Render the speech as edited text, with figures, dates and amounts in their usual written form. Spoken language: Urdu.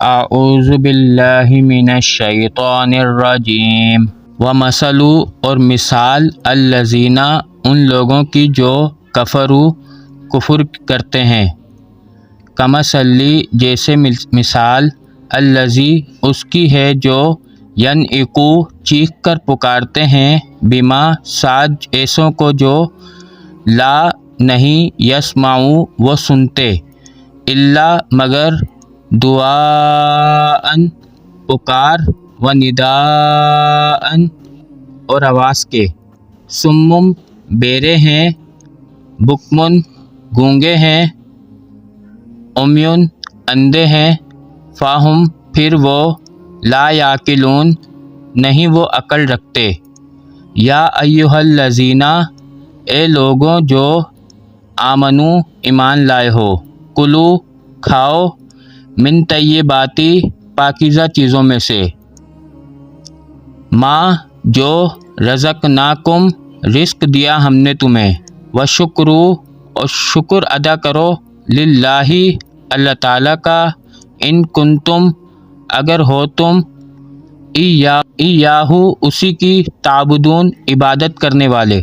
اعوذ باللہ من الشیطان الرجیم۔ ومثل اور مثال الذین ان لوگوں کی جو کفروا کفر کرتے ہیں، کمثل جیسے مثال الذی اس کی ہے جو ینعق چیخ کر پکارتے ہیں بما ساتھ ایسوں کو جو لا نہیں یسمع وہ سنتے الا مگر دعاءً پکار و نداءً اور آواز کے، صم بہرے ہیں، بکم گونگے ہیں، عمی اندھے ہیں، فاہم پھر وہ لا یعقلون نہیں وہ عقل رکھتے۔ یا ایھا الذین اے لوگوں جو آمنو ایمان لائے ہو، کلو کھاؤ، من طیبات پاکیزہ چیزوں میں سے، ما جو رزقناکم رزق دیا ہم نے تمہیں، وشکروا اور شکر ادا کرو للہ اللہ تعالیٰ کا، ان کنتم اگر ہو تم ایاہ اسی کی تعبدون عبادت کرنے والے۔